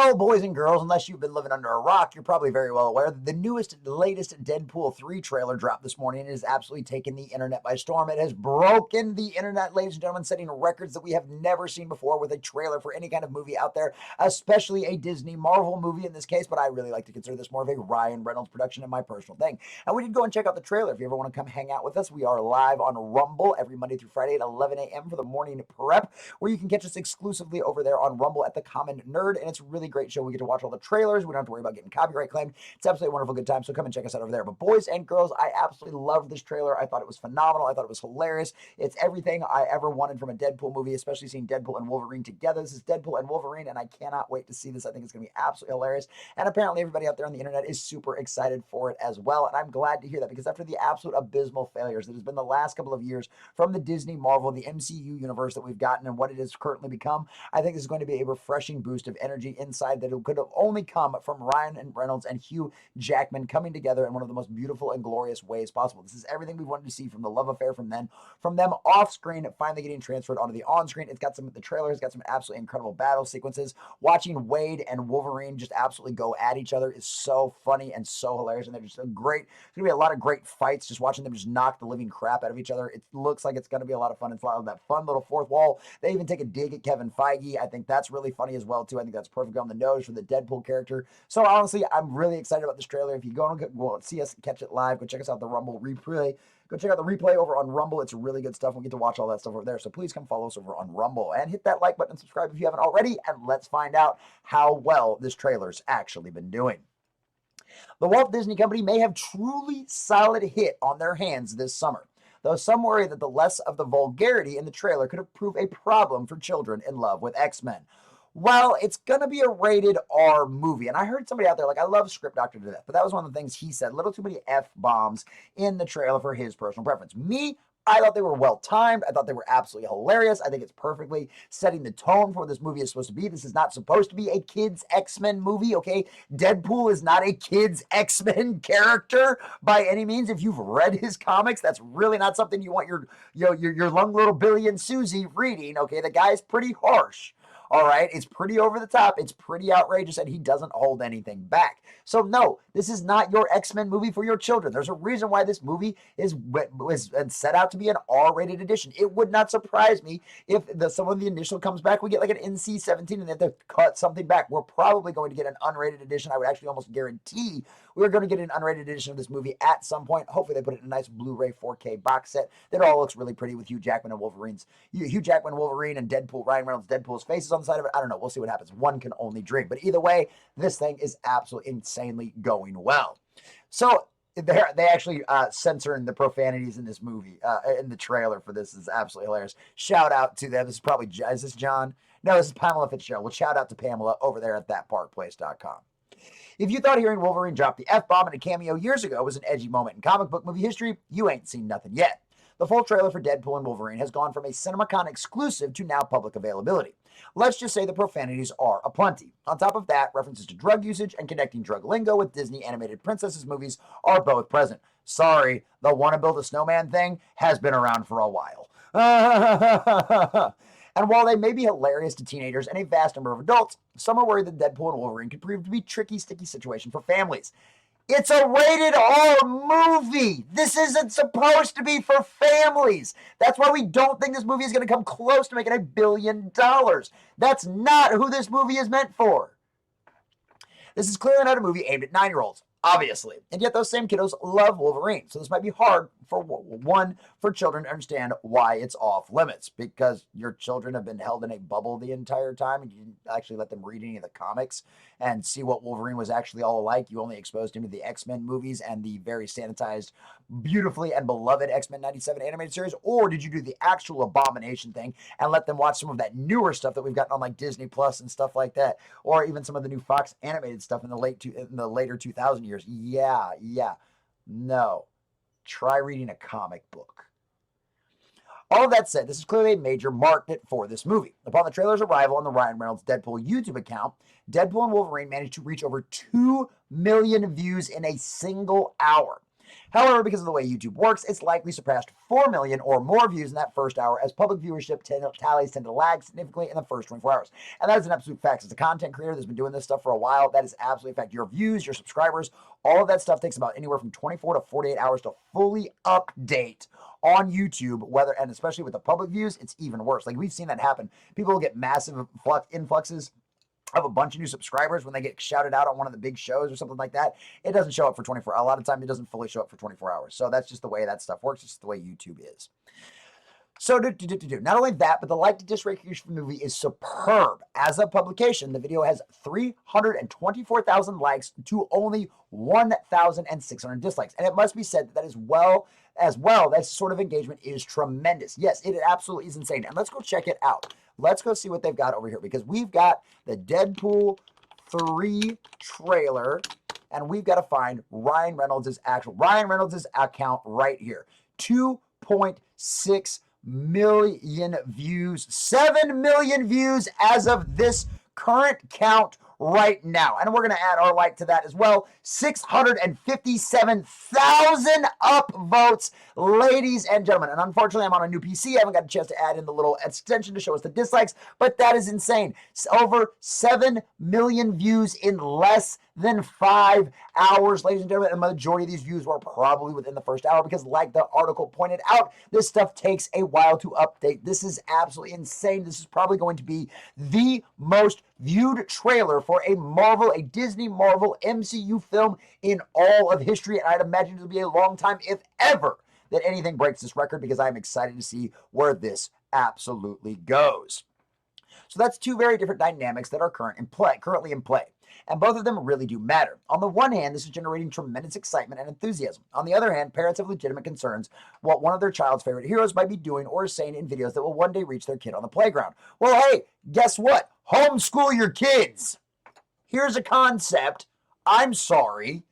Well, boys and girls, unless you've been living under a rock, you're probably very well aware that the latest Deadpool 3 trailer dropped this morning and has absolutely taken the internet by storm. It has broken the internet, ladies and gentlemen, setting records that we have never seen before with a trailer for any kind of movie out there, especially a Disney Marvel movie in this case, but I really like to consider this more of a Ryan Reynolds production and my personal thing. And we did go and check out the trailer. If you ever want to come hang out with us, we are live on Rumble every Monday through Friday at 11 a.m. for the morning prep, where you can catch us exclusively over there on Rumble at the Common Nerd, and it's a really great show. We get to watch all the trailers. We don't have to worry about getting copyright claimed. It's absolutely a wonderful good time, so come and check us out over there. But boys and girls, I absolutely loved this trailer. I thought it was phenomenal. I thought it was hilarious. It's everything I ever wanted from a Deadpool movie, especially seeing Deadpool and Wolverine together. This is Deadpool and Wolverine, and I cannot wait to see this. I think it's going to be absolutely hilarious, and apparently everybody out there on the internet is super excited for it as well, and I'm glad to hear that, because after the absolute abysmal failures that has been the last couple of years from the Disney Marvel, the MCU universe that we've gotten and what it has currently become, I think this is going to be a refreshing boost of energy inside that it could have only come from Ryan and Reynolds and Hugh Jackman coming together in one of the most beautiful and glorious ways possible. This is everything we wanted to see from the love affair from them off screen, finally getting transferred onto the on screen. The trailer has got some absolutely incredible battle sequences. Watching Wade and Wolverine just absolutely go at each other is so funny and so hilarious, and they're just great. There's gonna be a lot of great fights, just watching them just knock the living crap out of each other. It looks like it's gonna be a lot of fun. It's a lot of that fun little fourth wall. They even take a dig at Kevin Feige. I think that's really funny as well too. I think that's perfect on the nose for the Deadpool character. So honestly, I'm really excited about this trailer. If you go and see us catch it live, go check us out the Rumble replay. Go check out the replay over on Rumble. It's really good stuff. We get to watch all that stuff over there. So please come follow us over on Rumble and hit that like button and subscribe if you haven't already. And let's find out how well this trailer's actually been doing. The Walt Disney Company may have truly solid hit on their hands this summer, though some worry that the less of the vulgarity in the trailer could have proved a problem for children in love with X-Men. Well, it's going to be a rated R movie. And I heard somebody out there, like, I love Script Doctor to death, but that was one of the things he said. A little too many F-bombs in the trailer for his personal preference. Me, I thought they were well timed. I thought they were absolutely hilarious. I think it's perfectly setting the tone for what this movie is supposed to be. This is not supposed to be a kids X-Men movie, okay? Deadpool is not a kids X-Men character by any means. If you've read his comics, that's really not something you want your young little Billy and Susie reading, okay? The guy's pretty harsh. All right, it's pretty over the top. It's pretty outrageous, and he doesn't hold anything back. So no, this is not your X-Men movie for your children. There's a reason why this movie was set out to be an R-rated edition. It would not surprise me if some of the initial comes back, we get like an NC-17 and they have to cut something back. We're probably going to get an unrated edition. I would actually almost guarantee we're going to get an unrated edition of this movie at some point. Hopefully they put it in a nice Blu-ray 4K box set that all looks really pretty with Hugh Jackman and Wolverine and Deadpool, Ryan Reynolds, Deadpool's faces on the side of it. I don't know. We'll see what happens. One can only dream. But either way, this thing is absolutely insanely going well. So they actually censoring the profanities in this movie, in the trailer for this is absolutely hilarious. Shout out to them. Is this John? No, this is Pamela Fitzgerald. Well, shout out to Pamela over there at thatparkplace.com. If you thought hearing Wolverine drop the F-bomb in a cameo years ago was an edgy moment in comic book movie history, you ain't seen nothing yet. The full trailer for Deadpool and Wolverine has gone from a CinemaCon exclusive to now public availability. Let's just say the profanities are aplenty. On top of that, references to drug usage and connecting drug lingo with Disney animated princesses movies are both present. Sorry, the wanna build a snowman thing has been around for a while. And while they may be hilarious to teenagers and a vast number of adults, some are worried that Deadpool and Wolverine could prove to be a tricky, sticky situation for families. It's a rated R movie. This isn't supposed to be for families. That's why we don't think this movie is going to come close to making $1 billion. That's not who this movie is meant for. This is clearly not a movie aimed at 9-year-olds, obviously. And yet those same kiddos love Wolverine. So this might be hard for children to understand why it's off limits, because your children have been held in a bubble the entire time and you didn't actually let them read any of the comics and see what Wolverine was actually all like. You only exposed him to the X-Men movies and the very sanitized, beautifully and beloved X-Men 97 animated series. Or did you do the actual Abomination thing and let them watch some of that newer stuff that we've gotten on like Disney Plus and stuff like that, or even some of the new Fox animated stuff in the later 2000 years? No. Try reading a comic book. All of that said, this is clearly a major market for this movie. Upon the trailer's arrival on the Ryan Reynolds Deadpool YouTube account, Deadpool and Wolverine managed to reach over 2 million views in a single hour. However, because of the way YouTube works, it's likely surpassed 4 million or more views in that first hour, as public viewership tallies tend to lag significantly in the first 24 hours. And that is an absolute fact. As a content creator that's been doing this stuff for a while, that is absolutely a fact. Your views, your subscribers, all of that stuff takes about anywhere from 24 to 48 hours to fully update on YouTube, and especially with the public views, it's even worse. Like, we've seen that happen. People will get massive influxes of a bunch of new subscribers when they get shouted out on one of the big shows or something like that. It doesn't show up for 24 hours. A lot of time it doesn't fully show up for 24 hours. So that's just the way that stuff works. It's just the way YouTube is. So not only that, but the like to dislike ratio for the movie is superb. As a publication, the video has 324,000 likes to only 1,600 dislikes. And it must be said that that sort of engagement is tremendous. Yes, it absolutely is insane. And let's go check it out. Let's go see what they've got over here, because we've got the Deadpool 3 trailer, and we've got to find Ryan Reynolds' account right here. 2.6 million views, 7 million views as of this current count right now. And we're going to add our like to that as well. 657,000 upvotes, ladies and gentlemen. And unfortunately, I'm on a new PC. I haven't got a chance to add in the little extension to show us the dislikes, but that is insane. Over 7 million views in less than 5 hours, ladies and gentlemen. And the majority of these views were probably within the first hour, because like the article pointed out, this stuff takes a while to update. This is absolutely insane. This is probably going to be the most viewed trailer for a Disney Marvel MCU film in all of history. And I'd imagine it'll be a long time, if ever, that anything breaks this record, because I'm excited to see where this absolutely goes. So that's two very different dynamics that are currently in play. And both of them really do matter. On the one hand, this is generating tremendous excitement and enthusiasm. On the other hand, parents have legitimate concerns what one of their child's favorite heroes might be doing or saying in videos that will one day reach their kid on the playground. Well, hey, guess what? Homeschool your kids. Here's a concept. I'm sorry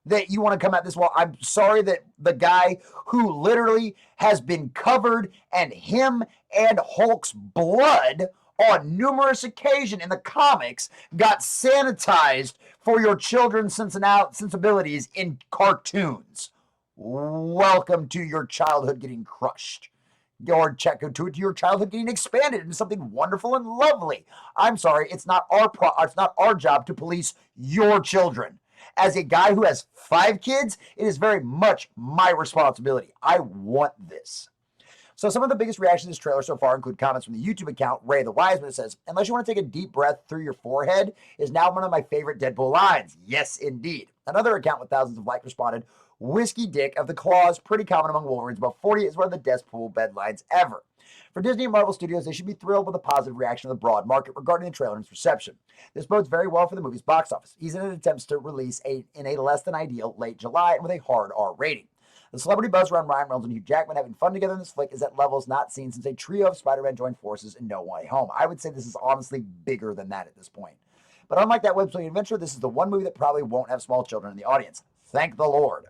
that you want to come at this. Well, I'm sorry that the guy who literally has been covered in him and Hulk's blood on numerous occasions in the comics got sanitized for your children's sensibilities in cartoons. Welcome to your childhood getting crushed. Or to your childhood getting expanded into something wonderful and lovely. I'm sorry, it's not our job to police your children. As a guy who has 5 kids, it is very much my responsibility. I want this. So some of the biggest reactions to this trailer so far include comments from the YouTube account Ray the Wiseman, that says, "Unless you want to take a deep breath through your forehead," is now one of my favorite Deadpool lines. Yes, indeed. Another account with thousands of likes responded, "Whiskey Dick of the Claws, pretty common among Wolverines. About 40 is one of the Deadpool bedlines ever." For Disney and Marvel Studios, they should be thrilled with the positive reaction of the broad market regarding the trailer and its reception. This bodes very well for the movie's box office, even in attempts to release in a less than ideal late July and with a hard R rating. The celebrity buzz around Ryan Reynolds and Hugh Jackman having fun together in this flick is at levels not seen since a trio of Spider-Man joined forces in No Way Home. I would say this is honestly bigger than that at this point. But unlike that web-slinging adventure, this is the one movie that probably won't have small children in the audience. Thank the Lord.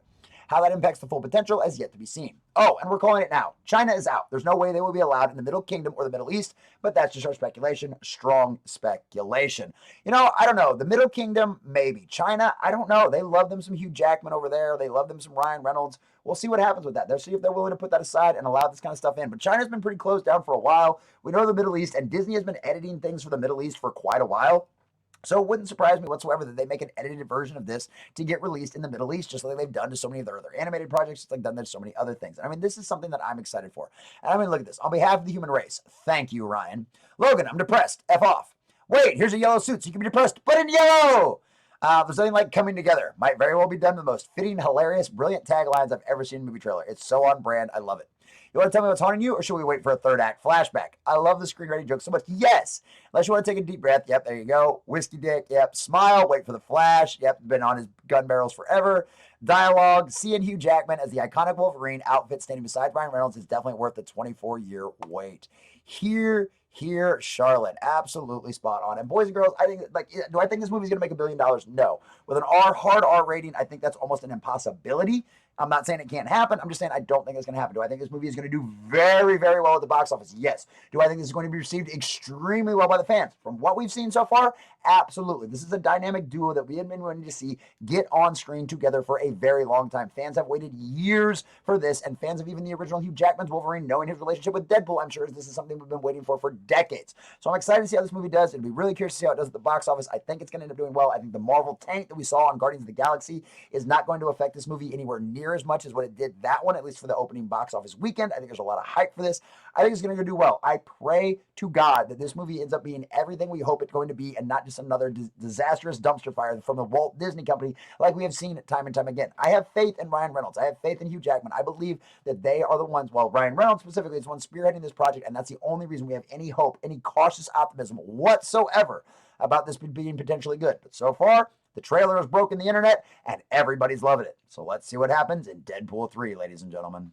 How that impacts the full potential is yet to be seen. Oh, and we're calling it now. China is out. There's no way they will be allowed in the Middle Kingdom or the Middle East, but that's just our speculation. Strong speculation. I don't know. The Middle Kingdom, maybe. China, I don't know. They love them some Hugh Jackman over there. They love them some Ryan Reynolds. We'll see what happens with that. They'll see if they're willing to put that aside and allow this kind of stuff in. But China's been pretty closed down for a while. We know the Middle East, and Disney has been editing things for the Middle East for quite a while. So it wouldn't surprise me whatsoever that they make an edited version of this to get released in the Middle East, just like they've done to so many of their other animated projects, just like they've done to so many other things. I mean, this is something that I'm excited for. And look at this. On behalf of the human race, thank you, Ryan. Logan, I'm depressed. F off. Wait, here's a yellow suit, so you can be depressed, but in yellow! There's something like coming together. Might very well be done the most fitting, hilarious, brilliant taglines I've ever seen in a movie trailer. It's so on brand. I love it. You want to tell me what's haunting you, or should we wait for a third act flashback? I love the screenwriting joke so much. Yes. Unless you want to take a deep breath. Yep, there you go. Whiskey Dick. Yep. Smile. Wait for the flash. Yep. Been on his gun barrels forever. Dialogue. Seeing Hugh Jackman as the iconic Wolverine outfit standing beside Ryan Reynolds is definitely worth the 24-year wait. Here, Charlotte. Absolutely spot on. And boys and girls, I think, do I think this movie's going to make $1 billion? No. With an hard R rating, I think that's almost an impossibility. I'm not saying it can't happen. I'm just saying I don't think it's going to happen. Do I think this movie is going to do very, very well at the box office? Yes. Do I think this is going to be received extremely well by the fans? From what we've seen so far, absolutely. This is a dynamic duo that we have been wanting to see get on screen together for a very long time. Fans have waited years for this, and fans of even the original Hugh Jackman's Wolverine, knowing his relationship with Deadpool, I'm sure this is something we've been waiting for decades. So I'm excited to see how this movie does. It'll be really curious to see how it does at the box office. I think it's going to end up doing well. I think the Marvel tank that we saw on Guardians of the Galaxy is not going to affect this movie anywhere near as much as what it did that one, at least for the opening box office weekend. I think there's a lot of hype for this. I think it's going to do well. I pray to God that this movie ends up being everything we hope it's going to be and not just another disastrous dumpster fire from the Walt Disney Company like we have seen it time and time again. I have faith in Ryan Reynolds. I have faith in Hugh Jackman. I believe that they are the ones, well, Ryan Reynolds specifically is the one spearheading this project, and that's the only reason we have any hope, any cautious optimism whatsoever about this being potentially good. But so far, the trailer has broken the internet, and everybody's loving it. So let's see what happens in Deadpool 3, ladies and gentlemen.